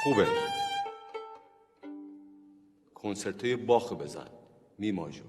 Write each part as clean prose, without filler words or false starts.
خوبه. کنسرتوی باخ بزن، می ماژور.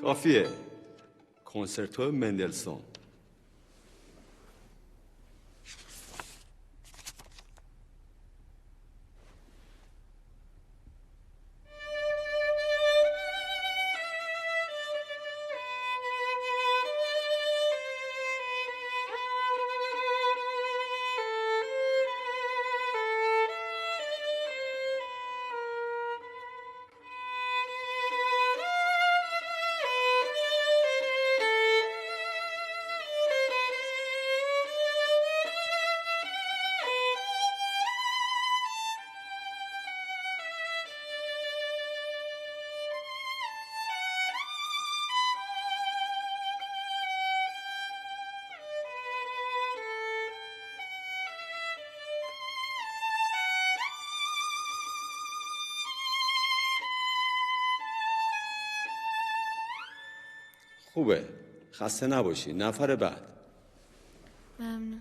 کافیه. کنسرتو مندلسون. خوبه. خسته نباشی. نفر بعد. ممنون.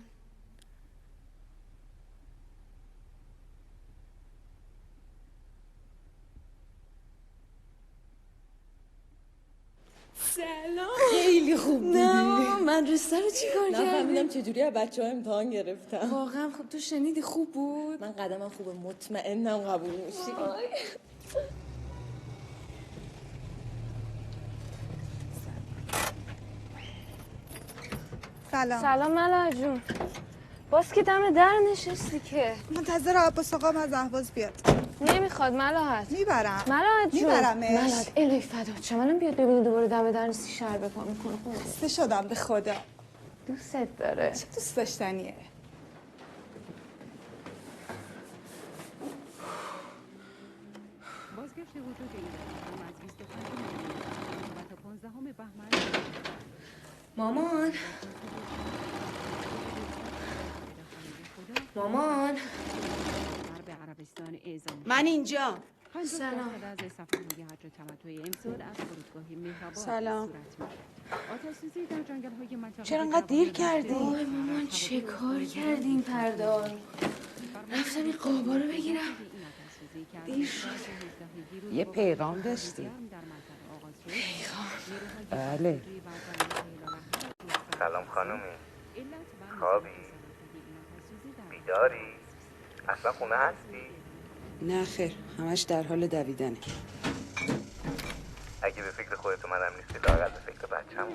سلام. خیلی خوب بودی. نه مدرسه رو چی کار کردی؟ نفهمیدم چجوری از بچه ها امتحان گرفتم. واقعا خب تو شنیدی خوب بود؟ من قدمم خوبه، مطمئنم قبول میشی. سلام ملا جون. باز که دم در نشستی که منتظر عباس آقام از اهواز بیاد. نمیخواد ملاحت. میبرم. ملاحت جون. میبرمش. ملاحت الهی فدات شم. الان بیاد ببینی دوباره دم در نیستی شر بپا میکنه. خسته شدم به خدا. دوستت داره. چه دوست داشتنیه. بازگشت وجود این رقم از 25 و تا 15 بهمن. مامان مامان من اینجا. سلام. سلام. چرا انقدر دیر کردی؟ وای مامان چه کار کردی این پردار؟ رفتم این قابا رو بگیرم دیر شد. یه پیغام داشتی؟ پیغام؟ بله. سلام خانومی. خوابی؟ بیداری؟ اصلا خونه هستی؟ نه خیر، همش در حال دویدنه. اگه به فکر خودت اومدم نیستی لااقل به فکر بچه‌م.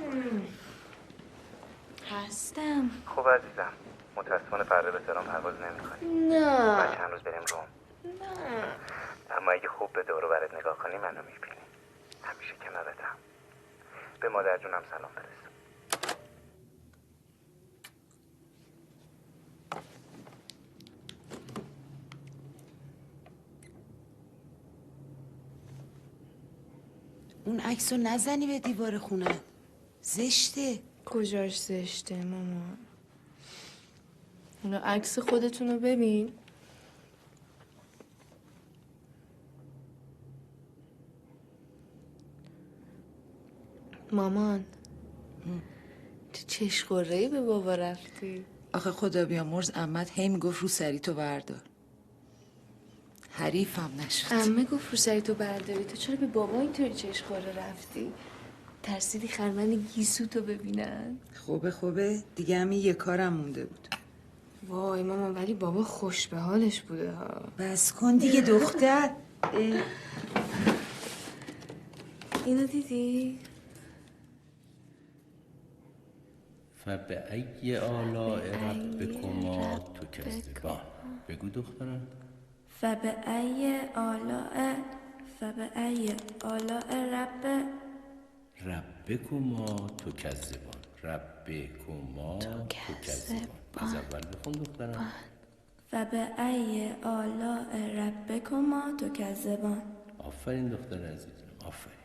هستم. خوب عزیزم. متاسفانه فردا به تهران پرواز نمی‌کنی. نه. بعد چند روز بریم روم. نه. اما اگه خوب به دور و برت نگاه کنی منو می‌بینی. همیشه کنارتم. به مادر جونم سلام برس. اون عکسو نزنی به دیوار خونه. زشته. کجاش زشته مامان؟ حالا عکس خودتون رو ببین. مامان چه چشقره‌ای به بابا رفتی؟ آخه خدا بیامرز عمت هی میگفت رو سری تو بردار. حریفم نشد. عمه گفت رو سری تو برداری. تو چرا به بابا اینطوری چشقره رفتی؟ ترسیدی خرمن گیسوتو ببینن؟ خوبه دیگه همین یه کارم مونده بود. وای مامان ولی بابا خوش به حالش بوده ها. بس کن دیگه دختر. اینو دیدی؟ فبأی آلاء ربکما تکذبان. بگو دخترم. فبأی آلاء فبأي آلاء ربکما تکذبان. ربکما تکذبان. از اول بخون دخترم. فبأي آلاء ربكما تكذبان. آفرین دختر عزیزم، آفرین.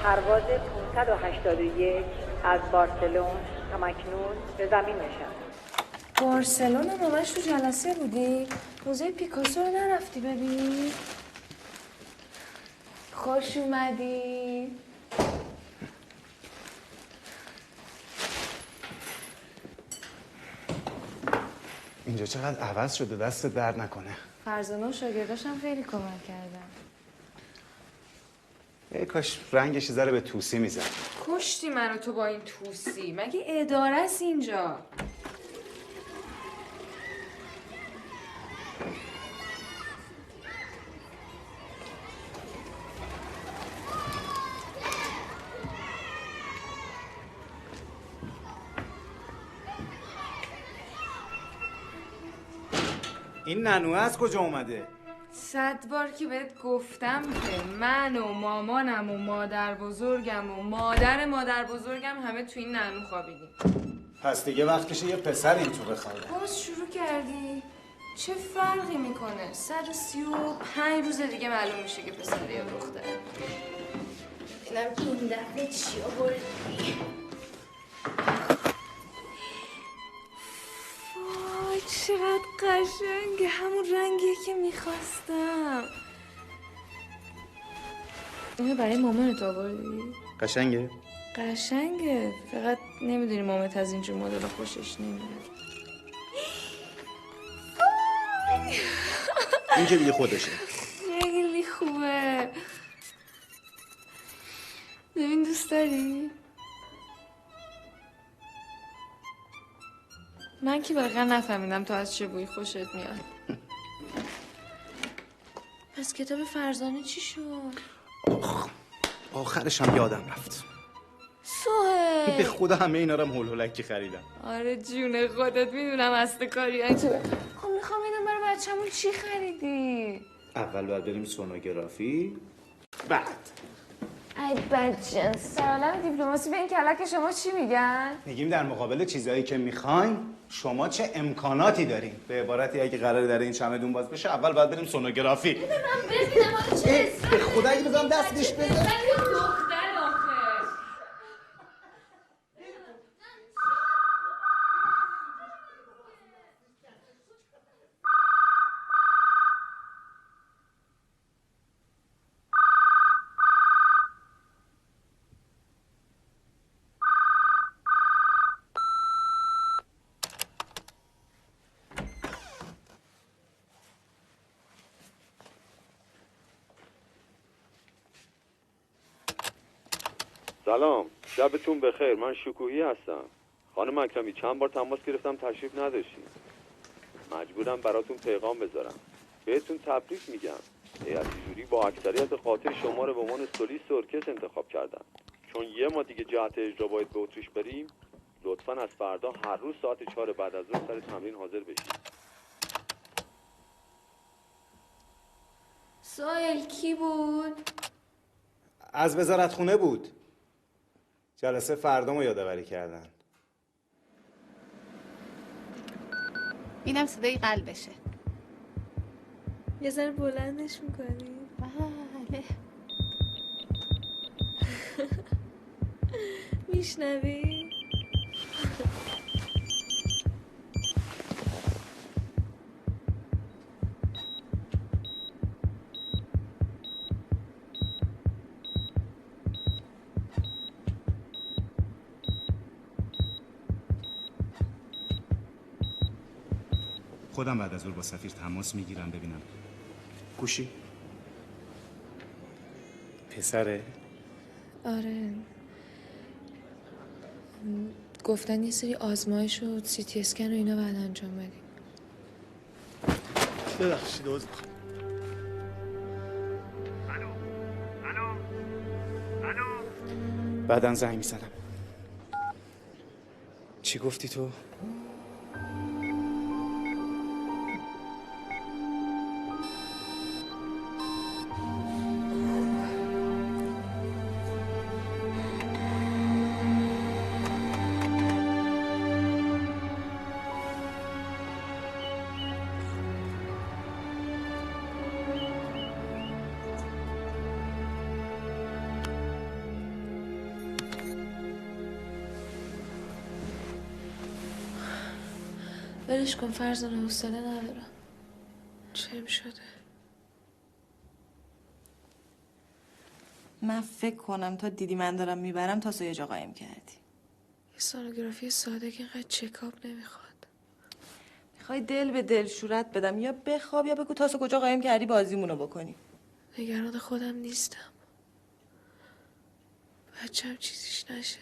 پرواز 581 از بارسلون همکنون به زمین نشست. بارسلون هم همش تو جلسه بودی؟ موزه پیکاسو رو نرفتی ببینی؟ خوش اومدی. اینجا چقدر عوض شده، دست درد نکنه. فرزانه و شاگرداش هم خیلی کمک کردن. ای کاش رنگش ذره به توسی میزن. کشتی منو تو با این توسی. مگه اداره است اینجا؟ این ننوه از کجا اومده؟ 100 بار که بهت گفتم که من و مامانم و مادر بزرگم و مادر بزرگم همه تو این ننو خوابیدیم. پس دیگه وقتشه یه پسر این تو بخوابه. باز شروع کردی؟ چه فرقی میکنه؟ 135 روز دیگه معلوم میشه که پسر یا دختره. ببینم که این دفعه چی آوردی؟ وای چقدر قشنگه، همون رنگیه که میخواستم. اینو برای مامانت آوردی؟ قشنگه؟ قشنگه، فقط نمیدونی مامانت از اینجور مدل خوشش نمیاد. این که دیگه خودشه. خیلی خوبه. ببین دوست داری؟ من که واقعا نفهمیدم تو از چه بوی خوشت میاد. پس کتاب فرزانه چی شد؟ آخرش هم یادم رفت. سهیل به خدا همه اینا رو هم هول هولکی خریدم. آره جون خودت میدونم هسته کاری تو. خب میخوام اینم برای بچه‌مون چی خریدی؟ اول باید بریم سونوگرافی، بعد ای بچه سرالم دیپلماسی به این کلک شما چی میگن؟ میگیم در مقابل چیزایی که میخواین شما چه امکاناتی دارین. به عبارتی اگه قراره در این چمدون باز بشه اول باید بریم سونوگرافی. بده من ببینم حالا چه به خدا اگه بزنم دستش بزن. دختر آخه. سلام، شبتون بخیر. من شکوهی هستم. خانم اکرمی چند بار تماس گرفتم تشریف نداشتین. مجبورم براتون پیغام بذارم. بهتون تبریک میگم. هیئت جوری با اکثریت قاطع شما رو به عنوان سولیست ارکستر انتخاب کردن. چون یه ما دیگه جهت اجرا باید به اتریش بریم، لطفاً از فردا هر روز ساعت 4 بعد از ظهر سر تمرین حاضر بشید. سهیل کی بود؟ از وزارت خونه بود. جلسه فردامو یادآوری کردن. اینم صدای قلبشه. یه ذره بلندش میکنی؟ بله. میشنوی؟ خودم بعد از ظهر با سفیر تماس میگیرم ببینم. گوشی؟ پسره؟ آره. گفتن یه سری آزمایش و CT اسکن و اینا بعد انجام بدیم. ببخشید عذر میخوام. بعدن زنگ میزنم. چی گفتی تو؟ ولش کن فرزانه، حوصله ندارم. چم شده؟ من فکر کنم تا دیدی من دارم میبرم تا یه جا قایم کردی. یه سونوگرافی ساده که اینقدر چکاپ نمیخواد. میخوای دل به دل شورت بدم یا بخواب یا بگو تاسو کجا قایم کردی بازیمونو بکنی. نگران خودم نیستم. بچه‌م چیزیش نشه.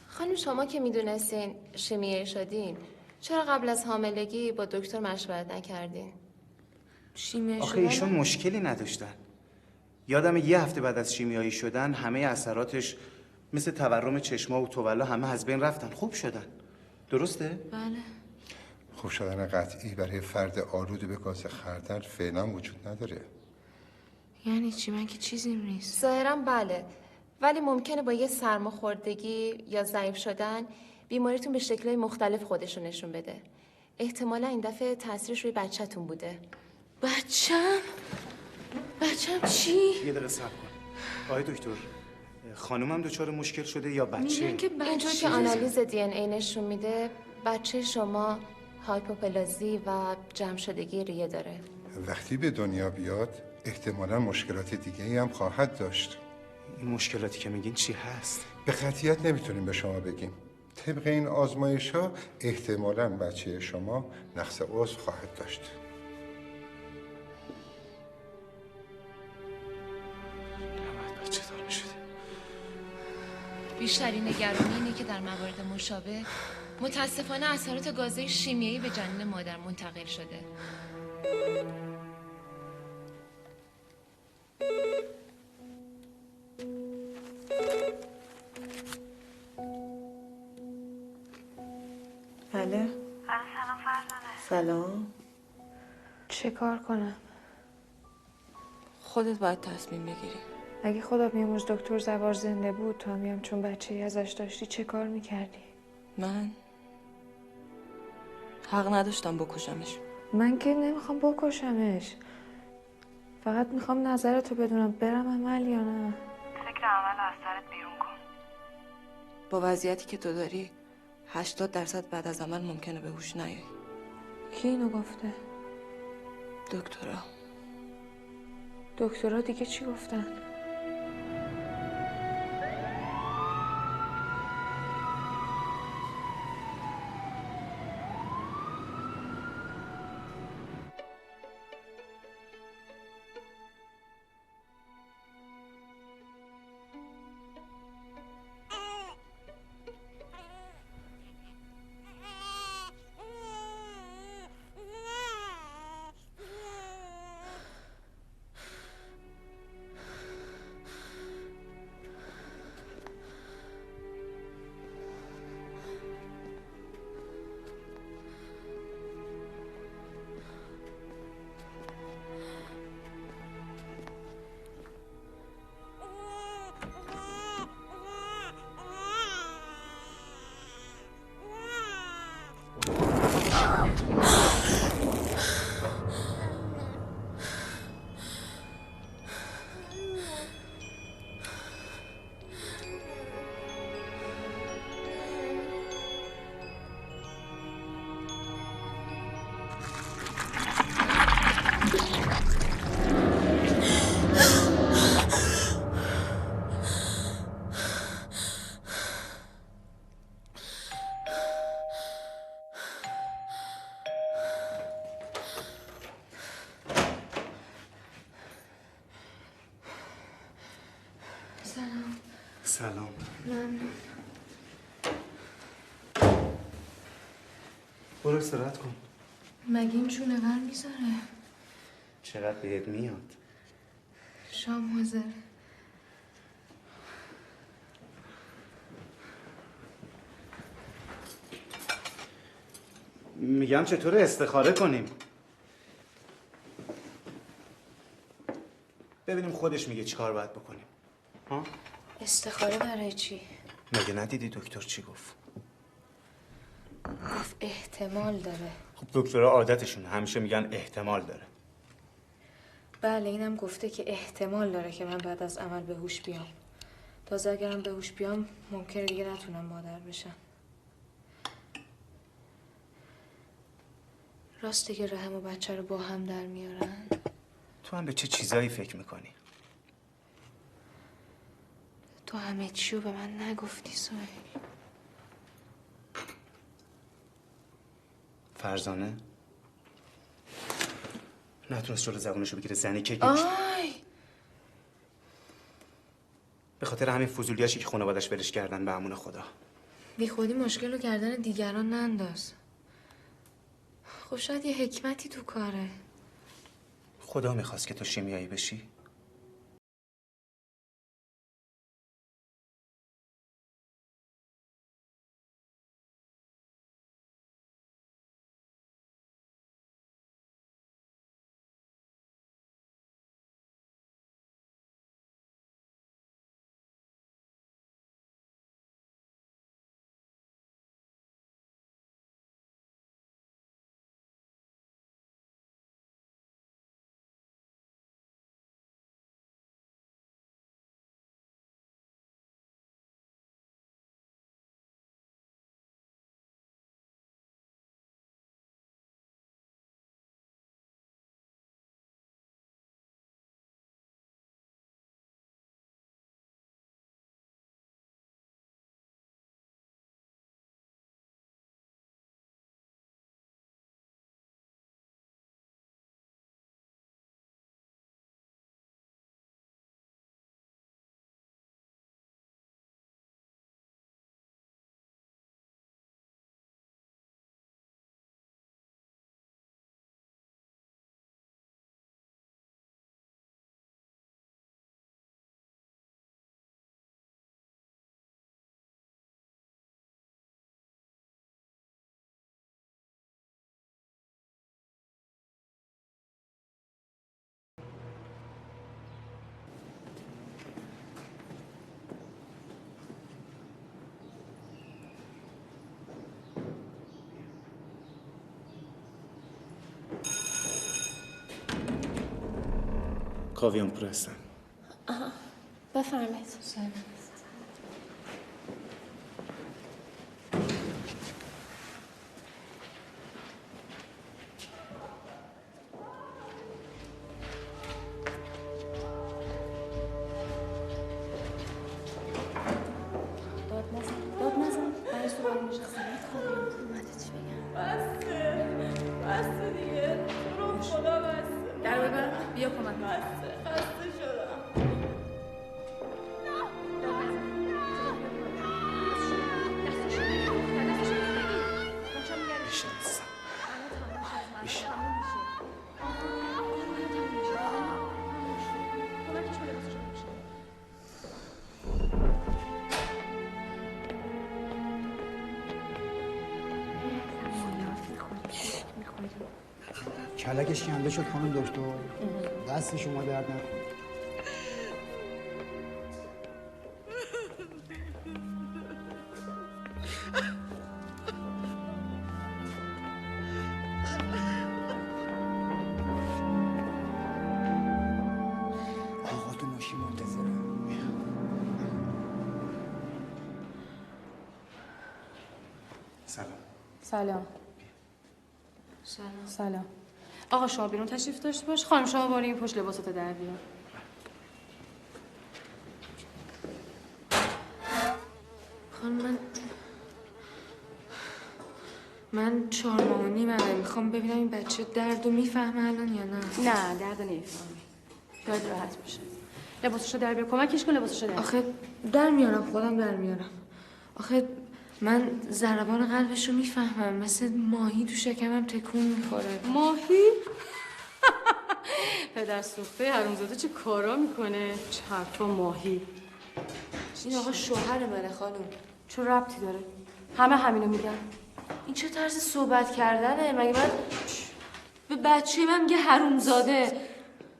خانم شما که میدونستین شیمیایی شدین، چرا قبل از حاملگی با دکتر مشورت نکردین؟ شیمیایی آخه شدن؟ ایشون مشکلی نداشتن. یادم یه هفته بعد از شیمیایی شدن همه اثراتش مثل تورم چشما و تولا همه از بین رفتن، خوب شدن. درسته؟ بله. خوب شدن قطعی برای فرد آلوده به گاز خردل فعلا وجود نداره. یعنی چی؟ من که چیزیم نیست. ظاهراً بله، ولی ممکنه با یه سرماخوردگی یا ضعیف شدن بیماریتون به شکل‌های مختلف خودشون نشون بده. احتمالا این دفعه تاثیرش روی بچه‌تون بوده. بچه‌م چی؟ یه دقیقه صبر کن. آقای دکتر، خانومم دچار مشکل شده یا بچه؟ میگن که اینجور که آنالیز دی ان ای نشون میده بچه شما هایپوپلازی و جمع شدگی ریه داره. وقتی به دنیا بیاد احتمالا مشکلات دیگه‌ای هم خواهد داشت. این مشکلاتی که میگین چی هست؟ به قطعیت نمیتونیم به شما بگیم. طبق این آزمایش‌ها احتمالاً بچه شما نقص عضو خواهد داشت. بچه دار میشده. بیشترین نگرانی اینه که در موارد مشابه متاسفانه اثرات گازهای شیمیایی به جنین مادر منتقل شده. بله. سلام فرزانه. سلام. چه کار کنم؟ خودت باید تصمیم بگیری. اگه خدا بیامرز دکتر زوار زنده بود تو هم چون بچه‌ای ازش داشتی چه کار میکردی؟ من حق نداشتم بکشمش. من که نمیخوام بکشمش، فقط میخوام نظرتو بدونم برم عمل یا نه. فکر عمل از سرت بیرون کن. با وضعیتی که تو داری 80% بعد از عمل ممکنه به هوش نیایی. کی اینو گفته؟ دکترها دیگه چی گفتن؟ سلام. ممنون. برو استراحت کن. مگه این چونه ور میذاره؟ چقدر بهت میاد؟ شام حاضر. میگم چطور استخاره کنیم؟ ببینیم خودش میگه چیکار باید بکنیم. ها؟ استخاره برای چی؟ مگه ندیدی دکتر چی گفت؟ گفت احتمال داره. خب دکترها عادتشونه، همیشه میگن احتمال داره. بله اینم گفته که احتمال داره که من بعد از عمل به هوش بیام. تازه اگرم به هوش بیام ممکنه دیگه نتونم مادر بشم. راسته که رحم و بچه رو با هم در میارن؟ تو هم به چه چیزایی فکر میکنی؟ تو همه چیو به من نگفتی سوهیل. فرزانه نتونست جلو زبونشو بگیره، زنی که آی به خاطر همین فضولیاشی که خانوادش برش کردن به امون خدا. بی خودی مشکل رو گردن دیگران ننداز. خب شاید یه حکمتی تو کاره. خدا میخواست که تو شیمیایی بشی؟ کاویان پور هستم. آها بفرمایید. سلام. داد نزن برای سوال میشه خواهد کاویان پور اومده چی بگم؟ بسته دیگه رو خدا بسته. در ببر بیا کمک. خسته شدم. کلکش کنده شد خانم دکتر. دست شما درد نکنه. آقا تو ماشین منتظره. سلام. سلام. سلام. سلام. آقا شما بیرون تشریف داشته باش. خانم شما برو این پشت لباساتو در بیار. خانم من 4 ماه و نیمه میخوام ببینم این بچه دردو میفهمه الان یا نه. نه درد نمیفهمه. باید راحت باشه. لباسشو در بیار. کمکش کن لباسشو در بیار. آخه در میارم، خودم در میارم. آخه من ضربان قلبشو میفهمم، مثل ماهی تو شکمم تکون میخوره. ماهی؟ پدر سوخته حرومزاده چه کارا میکنه؟ چه حرفا ماهی؟ این آقا شوهر منه خانم. چه ربطی داره؟ همه همینو میگن. این چه طرز صحبت کردنه؟ مگه من به بچه من میگه حرومزاده؟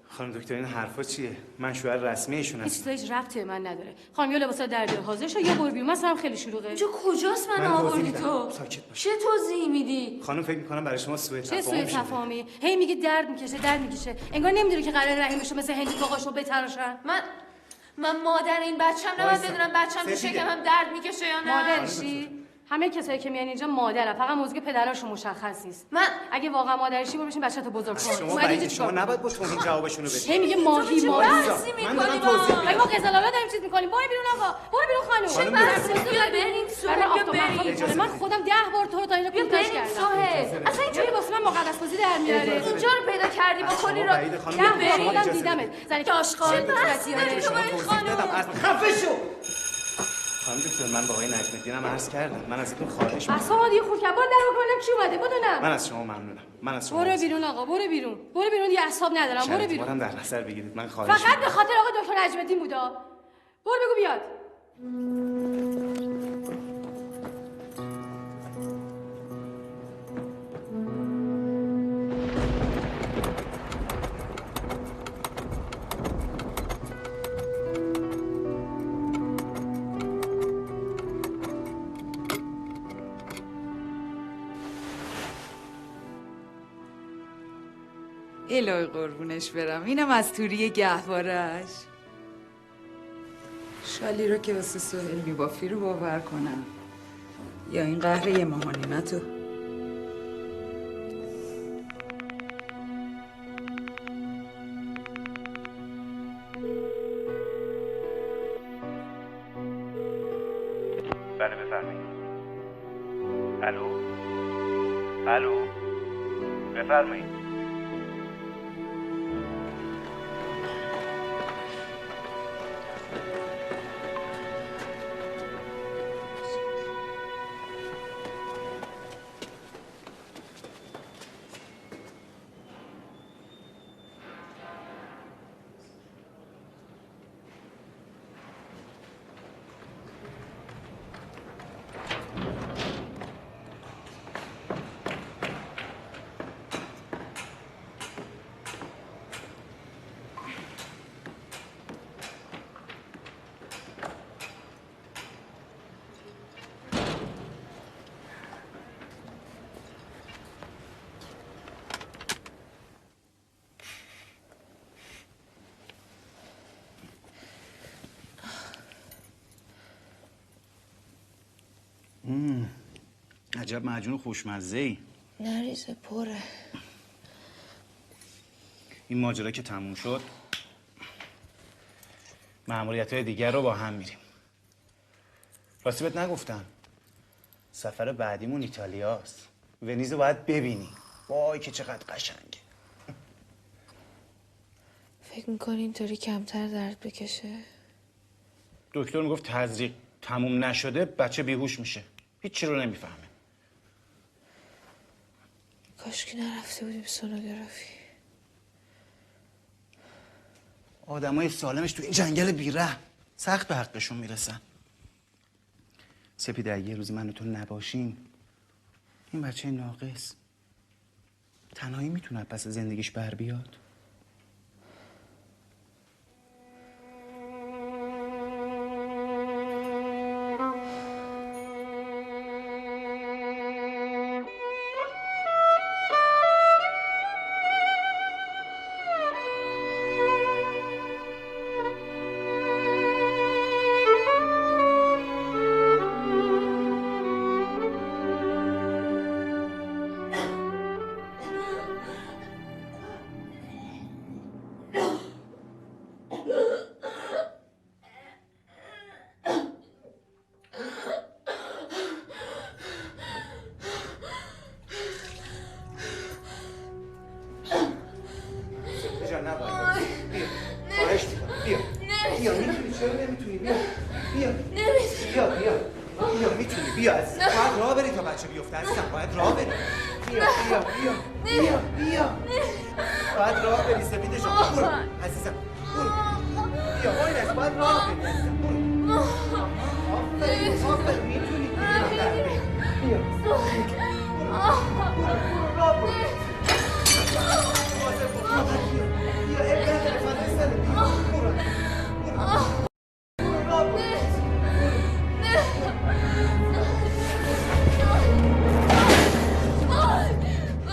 خانم دکتر این حرفا چیه؟ من شوهر رسمی ایشون هستم. هیچ ربطی من نداره. خانم یا لباسا در بیار حاضر شو یا برو بیرون. مثلا خیلی شلوغه. اینجا کجاست من آوردی تو؟ ساکت باش. چه توضیحی میدی؟ خانم فکر میکنم برای شما سوء چه تفاهم سوء تفاهمی؟ هی میگه درد میکشه. انگار نمیدونی که قراره رحیمشو مثل هندی باقاشو بتراشن. من مادر این بچه‌م نباید بدونم بچه‌م تو شکمم درد میکشه یا نه؟ مادرشی؟ همه کسایی که میان اینجا مادرن، فقط موضوع پدراشون مشخص نیست. من اگه واقعا مادرشی برو بشین بچه‌تو بزرگ کن. شما نباید با توهین جوابشونو بدید. هی میگه ماهی. من دارم توضیح میدم. مگه ما قزلالا داریم چیز می‌کنیم؟ برو بیرون آقا. برو بیرون خانم. چه بحثی؟ بیا بریم سوهل. من خودم 10 بار تو رو تا اینجا کوتاش کردم. سوهل اصلا اینجوری واسه من مقدس بازی در میاره. اینجا رو پیدا کردی بکنی رو. بیا خودم دیدمت. زنی که آشغال بحثی داری تو با این خانم. خفه شو. خانم دکتر من با آقای نجم‌الدینم عرض کردم. من ازتون خواهش می‌کنم. اصلا دیگه خود کبار در بکنم چی اومده بدونم. من از شما ممنونم. من از شما برو بیرون آقا. برو بیرون دیگه اعصاب ندارم. برو بیرون. شرایطم در نظر بگیرید. من خواهش فقط به خاطر آقا دکتر نجم‌الدین بودا. برو بگو بیاد. الهی قربونش برم. اینم از توری گهوارش. شالی رو که واسه سهیل میبافی رو باور کنم یا این قهر یه ماهانیمتو. بله بفرمایید. الو بفرمایید. عجب معجون خوشمزه‌ای. نریزه پره. این ماجرا که تموم شد مأموریت‌های دیگر رو با هم میریم. راستی بهت نگفتم سفر بعدیمون ایتالیاست. ونیز رو باید ببینی. وای که چقدر قشنگه. فکر میکنی اینطوری کمتر درد بکشه؟ دکتر میگفت تزریق تموم نشده بچه بیهوش میشه. هیچی رو نمیفهمه. کاش که نرفته بودیم سونوگرافی. آدمای سالمش تو این جنگل بیره سخت به حقشون میرسن. سپیده اگه یه روزی من و تو نباشیم این بچه ناقص تنهایی میتونه پس زندگیش بر بیاد. بیا عزیزم، باید راه بری تا بچه بیفته عزیزم، باید راه بری. بیا بیا بیا بیا بیا باید راه بری سپیده جان. برو عزیزم برو. بیا باید از باید راه بری عزیزم. برو آفرین آفرین میتونی. بیا برو راه برو. بیا اب نداره فضای سره. بیا برو برو راه برو.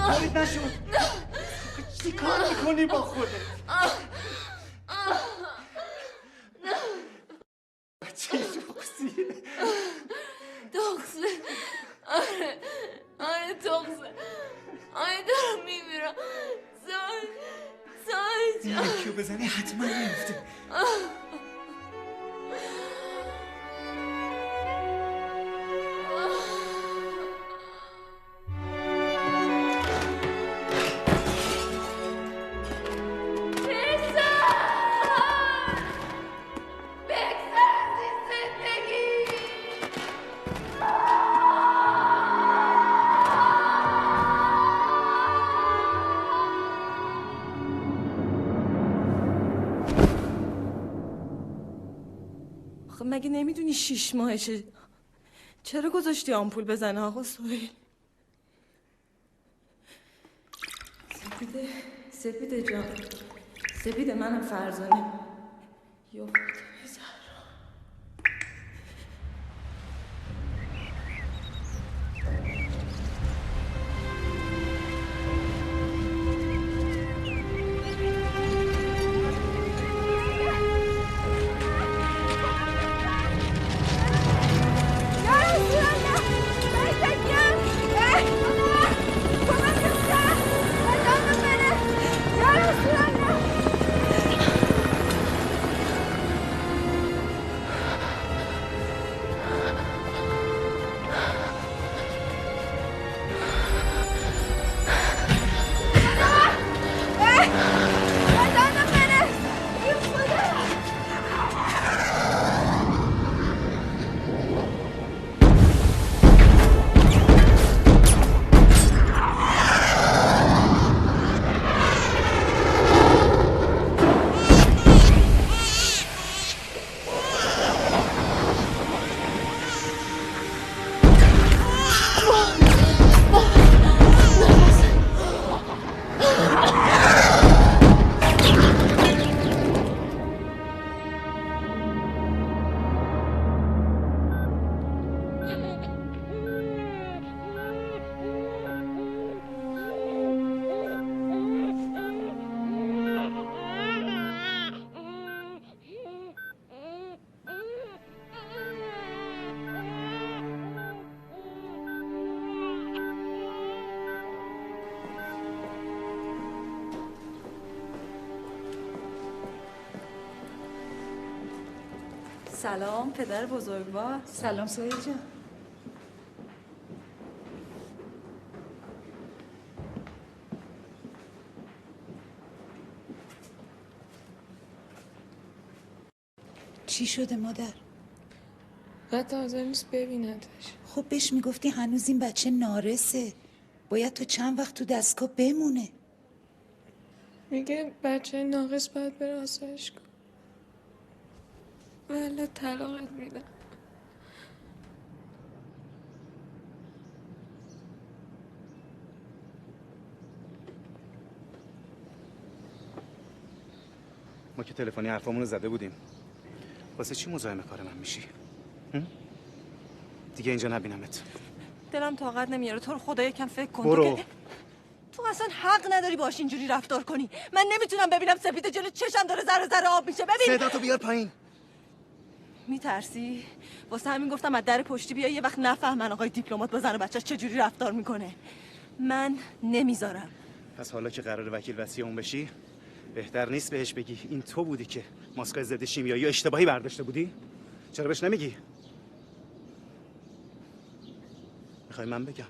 خودت نشون. چی کار میکنی با خودت؟ چی توکسیه؟ توکسه. آره توکسه. آره دارم میمیرم. سای جان. یکیو بزنی حتما میفته. مگه نمیدونی 6 ماهشه؟ چرا گذاشتی آمپول بزنه آقا سهیل؟ سپیده جان، سپیده منم فرزانه. یا سلام پدر بزرگوار. سلام سهیل جان. چی شده مادر؟ حتی حاضر نیست ببیندش. خب بهش میگفتی هنوز این بچه نارسه، باید تو چند وقت تو دستگاه بمونه. میگه بچه ناقص باید بره آسایش کن. ولی طلاقت میدم. ما که تلفنی حرفامون رو زده بودیم. واسه چی مزاحم کار من میشی؟ دیگه اینجا نبینمت. دلم طاقت نمیاره. تو رو خدا یکم فکر کن. برو. تو اصلا حق نداری باش اینجوری رفتار کنی. من نمیتونم ببینم سپیده جلو چشم داره ذره ذره آب میشه. ببین صداتو بیار پایین. میترسی؟ واسه همین گفتم از در پشتی بیا یه وقت نفهمن آقای دیپلمات با زن و بچه‌ش چجوری رفتار میکنه. من نمیذارم. پس حالا که قرار وکیل وصی اون بشی، بهتر نیست بهش بگی این تو بودی که ماسکای ضد شیمیایی اشتباهی برداشته بودی؟ چرا بهش نمیگی؟ میخوای من بگم؟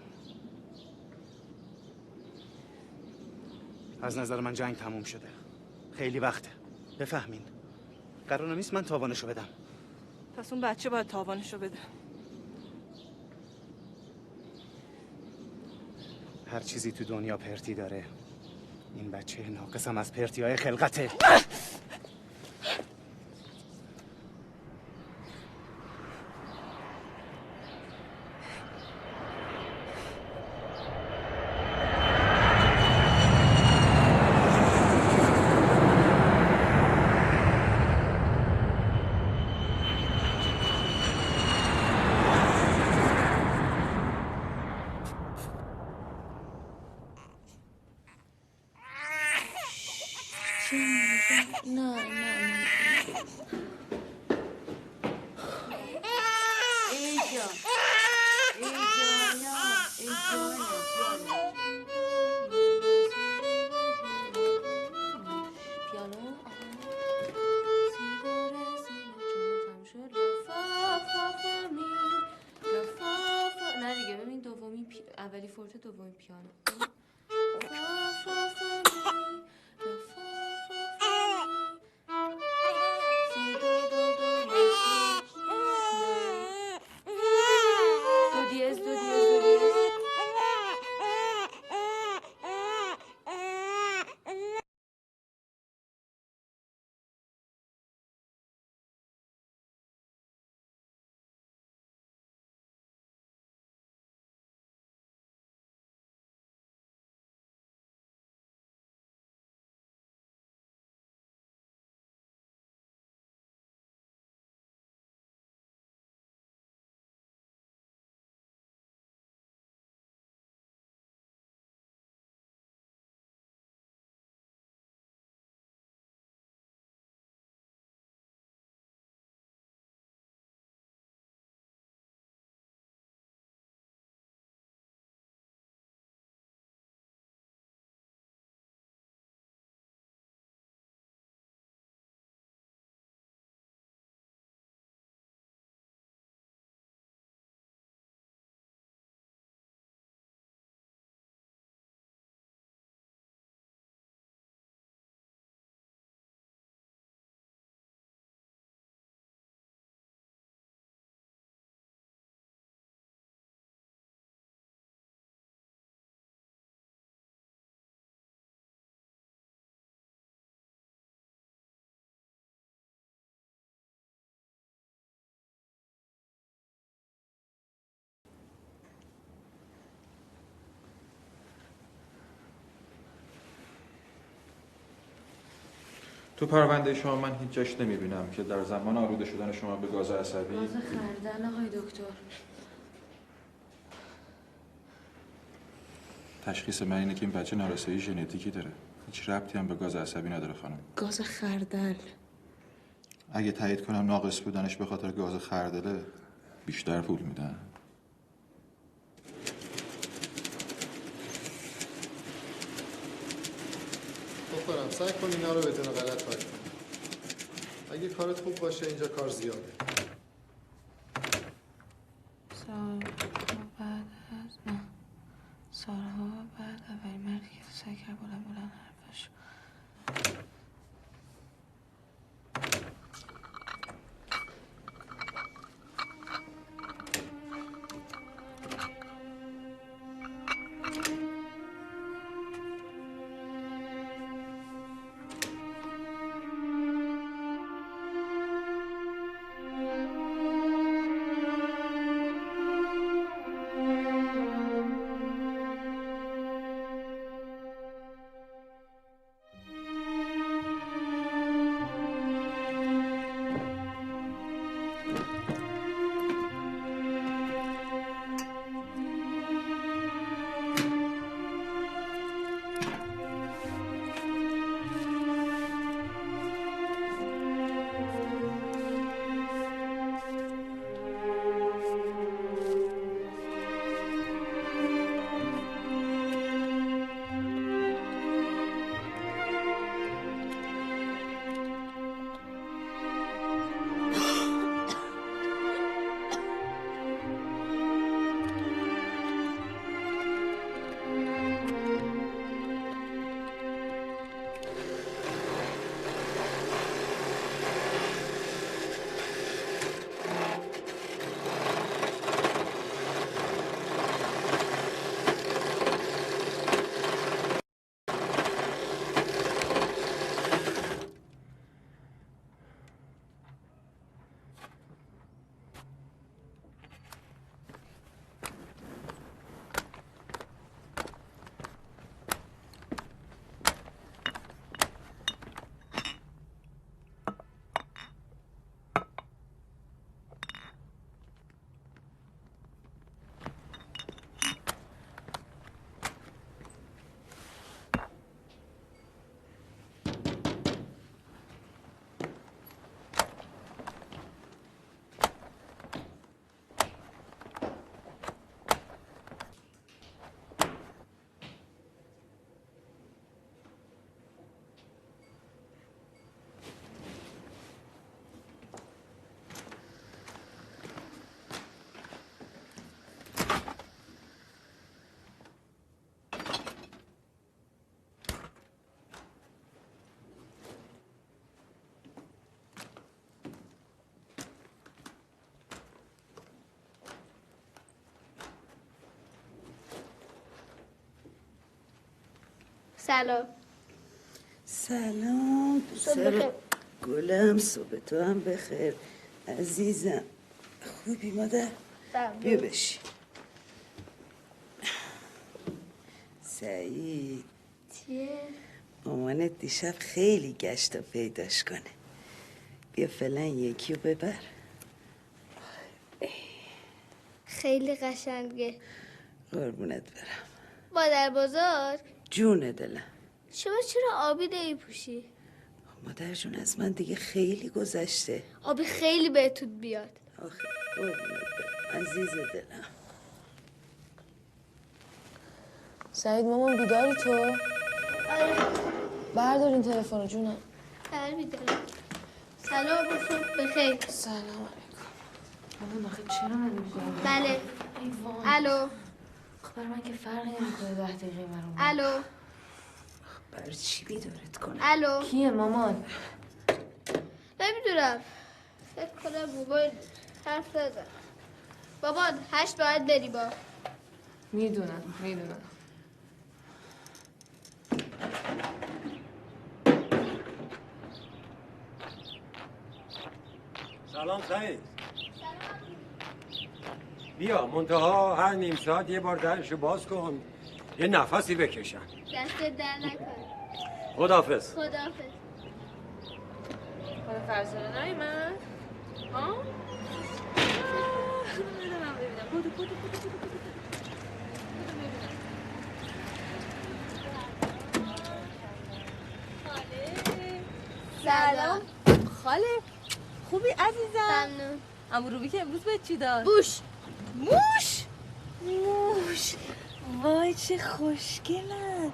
از نظر من جنگ تموم شده. خیلی وقته. بفهمین. قرار نیست من تاوانشو بدم. پس اون بچه باید تاوانشو بده. هر چیزی تو دنیا پرتی داره. این بچه ناقصم از پرتی‌های خلقته. اولی فورته دومی پیانو. تو پرونده شما من هیچ جاش نمیبینم که در زمان آلوده شدن شما به گاز عصبی گاز خردل آقای دکتر. تشخیص من اینه که این بچه نارسایی ژنتیکی داره. هیچ ربطی هم به گاز عصبی نداره خانم. گاز خردل. اگه تایید کنم ناقص بودنش به خاطر گاز خردله بیشتر پول میدن. دخترم سعی کن اینا رو بدون غلط پاک کن. اگه کارت خوب باشه اینجا کار زیاده. سالها بعد اولین مردی که سعی کرد بلند حرفش. سلام. سلام پسر گلم، صبح تو هم بخیر عزیزم. خوبی مادر؟ بیا بشی. سعید چیه؟ مامانت دیشب خیلی گشت و پیداش کنه. بیا فعلا یکی رو ببر. خیلی قشنگه. قربونت برم. مادر بزرگ جون دلم. شما چرا آبی نمیپوشی؟ مادر جون از من دیگه خیلی گذشته. آبی خیلی بهتون بیاد. آخه قربونت برم عزیز دلم. سعید مامان بیداری تو؟ آره. بردار این تلفن رو جونم. بر بیدارم. سلام بخیر. سلام علیکم. مامان آخه چرا نمی‌کنی؟ بله. الو. خب من که فرقی نمی‌کنه 10 دقیقه برام. الو. برای چی بیدارت کنه؟ الو. کیه مامان؟ نمیدونم. فکر کنم موبایل حرف زدم. بابا 8 باید بری با. میدونم. سلام سعید. بیا منتها هر نیم ساعت یه بار درشو باز کن یه نفسی بکشم. دست در نکن. خداحافظ. خداحافظ. خدا فرزانه من؟ ها؟ سلام خاله، خوبی عزیزم؟ ممنون. عمو روبی که امروز به چی داد؟ بوش. موش وای چه خوشگلن.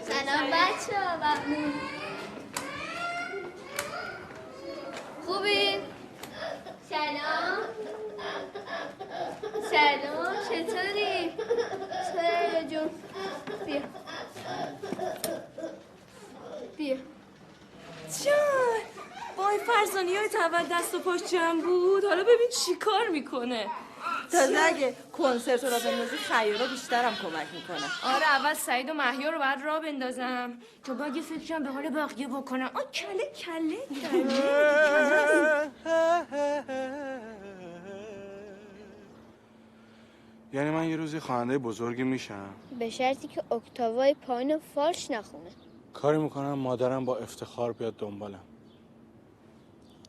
سلام بچه‌ها. ممنون. خوبی؟ سلام. سلام چطوری؟ سلام جون. بیا. جان وای فرزانه های اول دست و پاش جمع بود، حالا ببین چی کار میکنه. تازه اگه کنسرت رو بندازی خیارا بیشترم کمک میکنه. آره اول سعید و مهیار رو باید راه بندازم تا بعد یه فکرم به حال بقیه بکنم. کله یعنی من یه روزی خواننده بزرگی میشم؟ به شرطی که اکتاوای پایین فالش نخونه. کاری میکنم مادرم با افتخار بیاد دنبالم.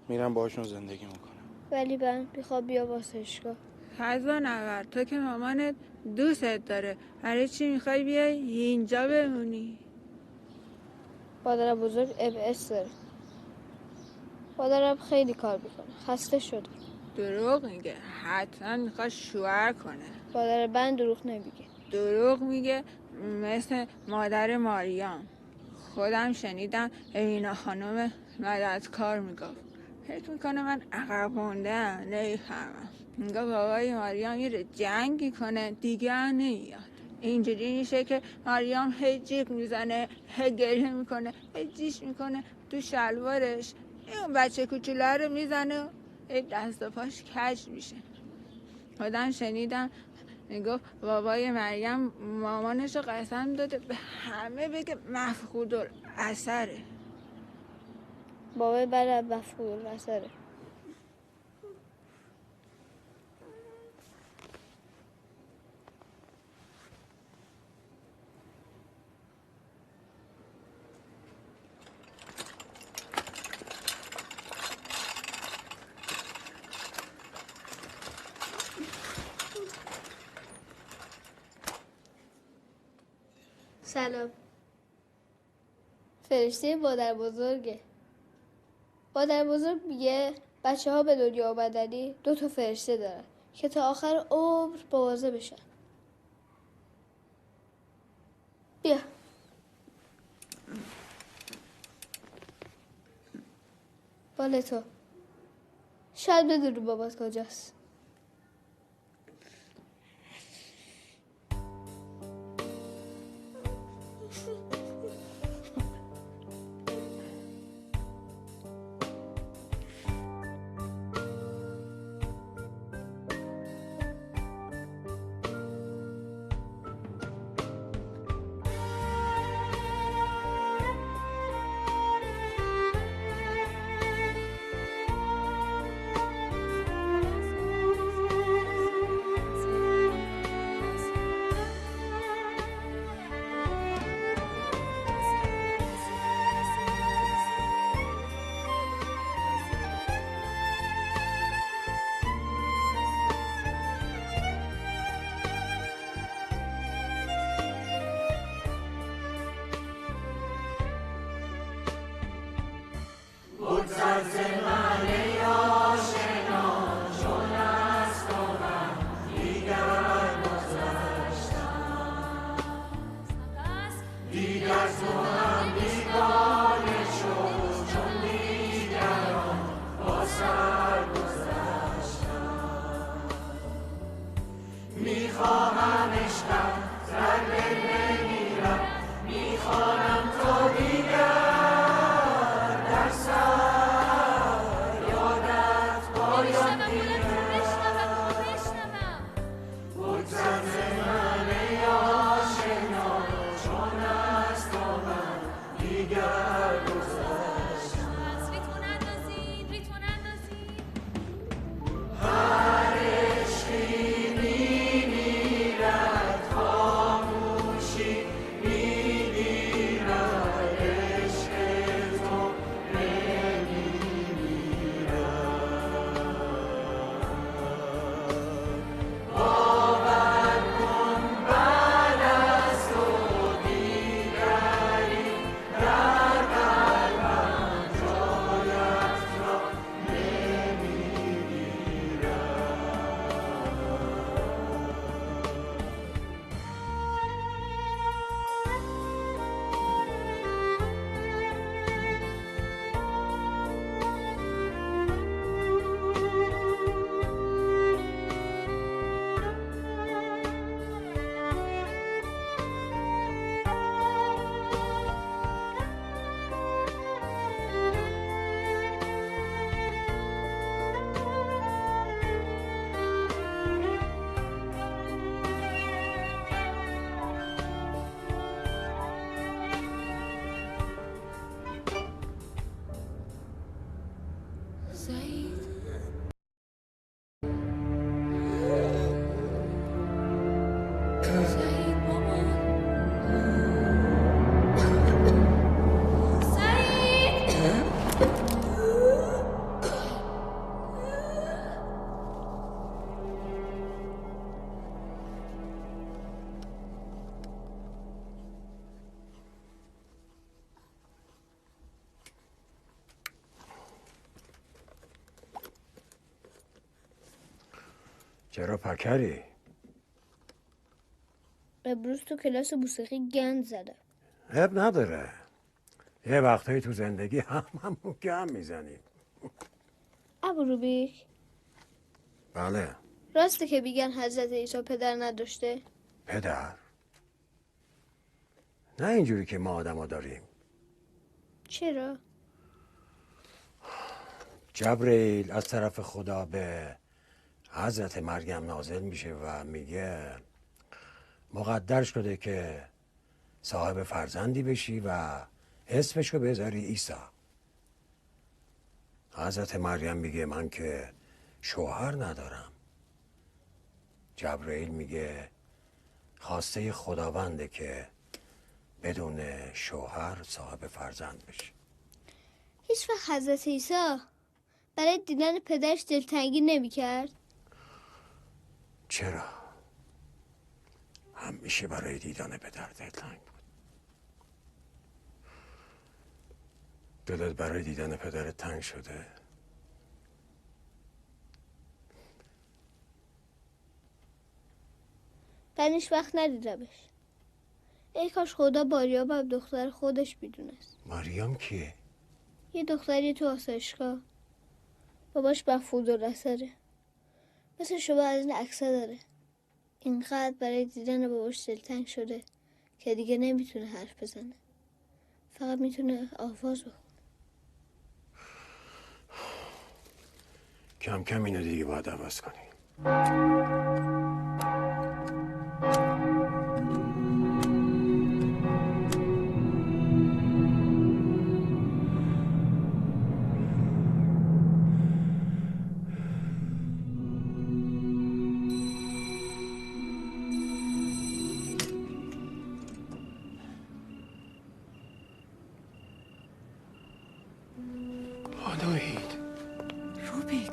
میرم باهاشون زندگی میکنم. ولی من میخوام بیا واسشگاه. فرزانه تو که مامانت دوستت داره، برای چی میخوای بیای اینجا بمونی؟ مادرم بزرگ MS داره. مادرم خیلی کار میکنه، خسته شده. دروغ میگه، حتما میخواد شوهر کنه. مادر من دروغ نمیگه. دروغ میگه مثل مادر ماریام. خودم شنیدم امینا خانم مددکار میگفت. فکر میکنه من عقب موندم، نمیفهمم. میگه بابای ماریام میره جنگی کنه دیگه نمیاد. اینجوری میشه که ماریام هی جیغ میزنه، هی گریه میکنه، هی جیش میکنه تو شلوارش. این بچه کوچولو رو میزنه و دست و پاش کج میشه. خودم شنیدم میگفت بابای مریم مامانش رو قسم داده به همه بگه مفقودالاثره. بابای برای مفقودالاثره. سلام. فرشته مادر بزرگه. مادر بزرگ میگه بچه ها به دنیا آمدنی 2 تا فرشته دارن که تا آخر عمر مواظب بشن. بیا. بال تو. شاید بدونی بابات کجاست. چرا پکری؟ امروز تو کلاس موسیقی گند زدم. اب نداره. یه وقتایی تو زندگی هممون گند میزنیم. ابو روبیک، بله. راسته که میگن حضرت عیسی پدر نداشته؟ پدر؟ نه اینجوری که ما آدما داریم. چرا؟ جبرئیل از طرف خدا به حضرت مریم نازل میشه و میگه مقدر شده که صاحب فرزندی بشی و اسمشو بذاری عیسی. حضرت مریم میگه من که شوهر ندارم. جبرئیل میگه خواسته خداونده که بدون شوهر صاحب فرزند بشه. هیچ وقت حضرت عیسی برای دیدن پدرش دلتنگی نمی‌کرد؟ چرا؟ همیشه برای دیدن پدر دلتنگ بود. دلت برای دیدن پدرت تنگ شده؟ من هیچ وقت ندیدمش. ای کاش خدا باریاب هم دختر خودش میدونست. مریم کیه؟ یه دختری تو آسایشگاه. باباش مفقود البصره. مثل شما از این عکس‌ها داره. اینقدر برای دیدن باباش دلتنگ شده که دیگه نمیتونه حرف بزنه. فقط میتونه آواز بخونه. کم کم اینو دیگه باید عوض کنی. روبیک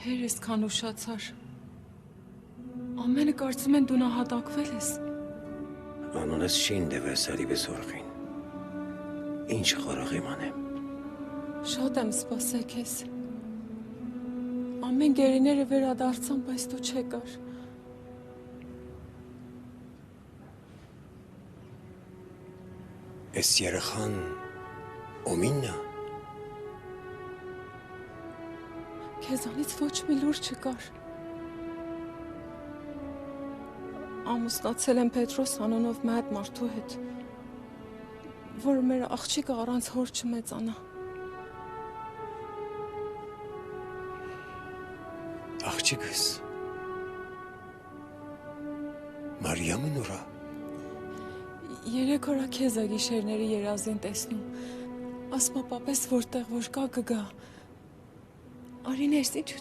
Heris kann ușațar. Ամենը կարծում են դու նահատակվել ես։ Անունս շին դևեսարի բեսորխին։ Ինչ խորաղիմ անեմ։ Շատ եմ սպասել քեզ։ Ամեն գերիները վերադարձան, բայց դու չեկար։ Էս երեխան ումինն է։ Քեզանից ոչ մի լուր չկար։ Ամուսնացել եմ Պետրոս անունով մեծ մարդու հետ, որ մեր աղջիկը առանց հոր չմեծանա։ Աղջիկս Մարիամն ուրա։ Երեք օրա քեզ է գիշերների երազին տեսնում։ Ասպապապես որտեղ որ կա կգա։ Արի ներս ինչու